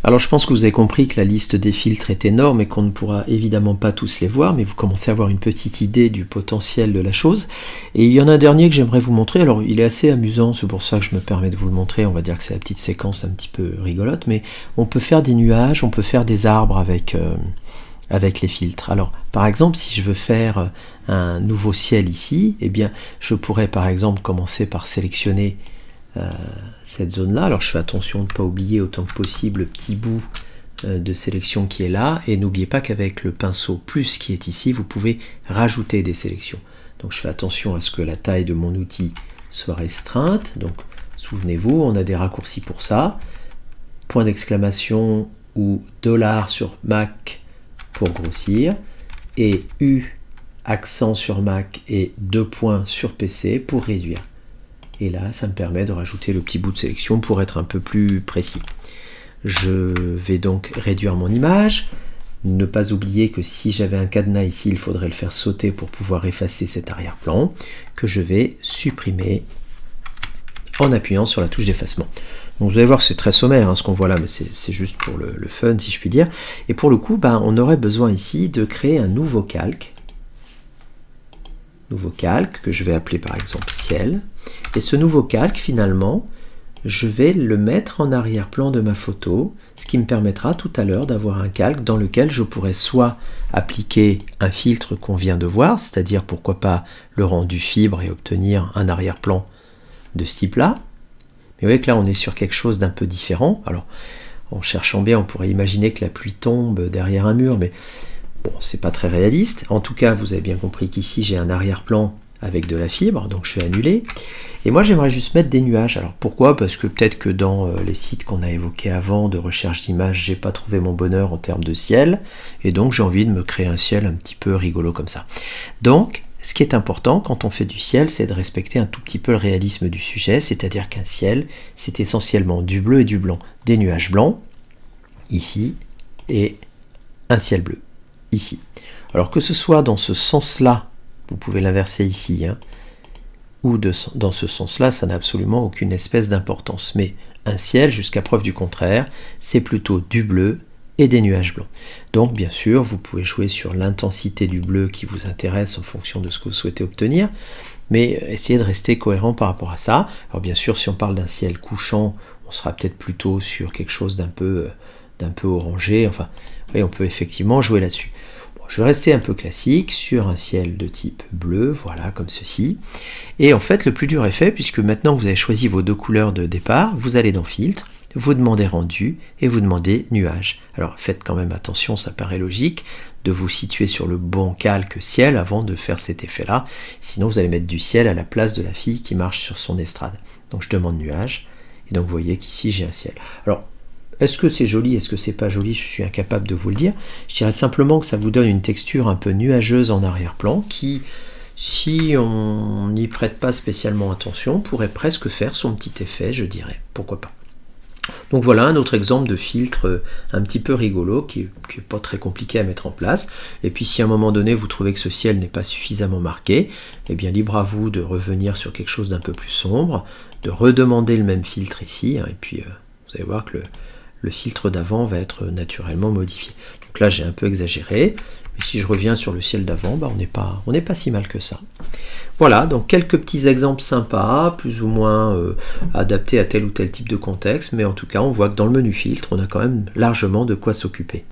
Alors je pense que vous avez compris que la liste des filtres est énorme et qu'on ne pourra évidemment pas tous les voir, mais vous commencez à avoir une petite idée du potentiel de la chose. Et il y en a un dernier que j'aimerais vous montrer, alors il est assez amusant, c'est pour ça que je me permets de vous le montrer, on va dire que c'est la petite séquence un petit peu rigolote, mais on peut faire des nuages, on peut faire des arbres avec les filtres. Alors par exemple, si je veux faire un nouveau ciel ici, eh bien je pourrais par exemple commencer par sélectionner cette zone là. Alors je fais attention de ne pas oublier autant que possible le petit bout de sélection qui est là, et n'oubliez pas qu'avec le pinceau plus qui est ici, vous pouvez rajouter des sélections. Donc je fais attention à ce que la taille de mon outil soit restreinte. Donc souvenez-vous, on a des raccourcis pour ça, point d'exclamation ou $ sur Mac pour grossir, et U accent sur Mac et 2 points sur PC pour réduire. Et là, ça me permet de rajouter le petit bout de sélection pour être un peu plus précis. Je vais donc réduire mon image. Ne pas oublier que si j'avais un cadenas ici, il faudrait le faire sauter pour pouvoir effacer cet arrière-plan, que je vais supprimer en appuyant sur la touche d'effacement. Donc vous allez voir que c'est très sommaire ce qu'on voit là, mais c'est juste pour le fun, si je puis dire. Et pour le coup, on aurait besoin ici de créer un nouveau calque que je vais appeler par exemple ciel, et ce nouveau calque finalement je vais le mettre en arrière-plan de ma photo, ce qui me permettra tout à l'heure d'avoir un calque dans lequel je pourrais soit appliquer un filtre qu'on vient de voir, c'est-à-dire pourquoi pas le rendu fibre et obtenir un arrière-plan de ce type là, mais vous voyez que là on est sur quelque chose d'un peu différent. Alors en cherchant bien on pourrait imaginer que la pluie tombe derrière un mur, mais bon, c'est pas très réaliste. En tout cas, vous avez bien compris qu'ici, j'ai un arrière-plan avec de la fibre, donc je vais annuler. Et moi, j'aimerais juste mettre des nuages. Alors pourquoi? Parce que peut-être que dans les sites qu'on a évoqués avant de recherche d'images, j'ai pas trouvé mon bonheur en termes de ciel, et donc j'ai envie de me créer un ciel un petit peu rigolo comme ça. Donc, ce qui est important quand on fait du ciel, c'est de respecter un tout petit peu le réalisme du sujet, c'est-à-dire qu'un ciel, c'est essentiellement du bleu et du blanc, des nuages blancs, ici, et un ciel bleu. Ici. Alors que ce soit dans ce sens-là, vous pouvez l'inverser ici, ou dans ce sens-là, ça n'a absolument aucune espèce d'importance. Mais un ciel, jusqu'à preuve du contraire, c'est plutôt du bleu et des nuages blancs. Donc bien sûr, vous pouvez jouer sur l'intensité du bleu qui vous intéresse en fonction de ce que vous souhaitez obtenir, mais essayez de rester cohérent par rapport à ça. Alors bien sûr, si on parle d'un ciel couchant, on sera peut-être plutôt sur quelque chose d'un peu orangé. Enfin, oui, on peut effectivement jouer là-dessus. Bon, je vais rester un peu classique sur un ciel de type bleu, voilà, comme ceci. Et en fait, le plus dur est fait, puisque maintenant vous avez choisi vos deux couleurs de départ, vous allez dans Filtre, vous demandez Rendu, et vous demandez Nuage. Alors faites quand même attention, ça paraît logique, de vous situer sur le bon calque ciel avant de faire cet effet-là. Sinon, vous allez mettre du ciel à la place de la fille qui marche sur son estrade. Donc je demande Nuage, et donc vous voyez qu'ici j'ai un ciel. Alors, est-ce que c'est joli, est-ce que c'est pas joli? Je suis incapable de vous le dire. Je dirais simplement que ça vous donne une texture un peu nuageuse en arrière-plan qui, si on n'y prête pas spécialement attention, pourrait presque faire son petit effet, je dirais. Pourquoi pas? Donc voilà un autre exemple de filtre un petit peu rigolo qui est pas très compliqué à mettre en place. Et puis si à un moment donné vous trouvez que ce ciel n'est pas suffisamment marqué, eh bien libre à vous de revenir sur quelque chose d'un peu plus sombre, de redemander le même filtre ici, et puis vous allez voir que le filtre d'avant va être naturellement modifié. Donc là j'ai un peu exagéré, mais si je reviens sur le ciel d'avant, on n'est pas si mal que ça. Voilà, donc quelques petits exemples sympas, plus ou moins adaptés à tel ou tel type de contexte, mais en tout cas on voit que dans le menu filtre, on a quand même largement de quoi s'occuper.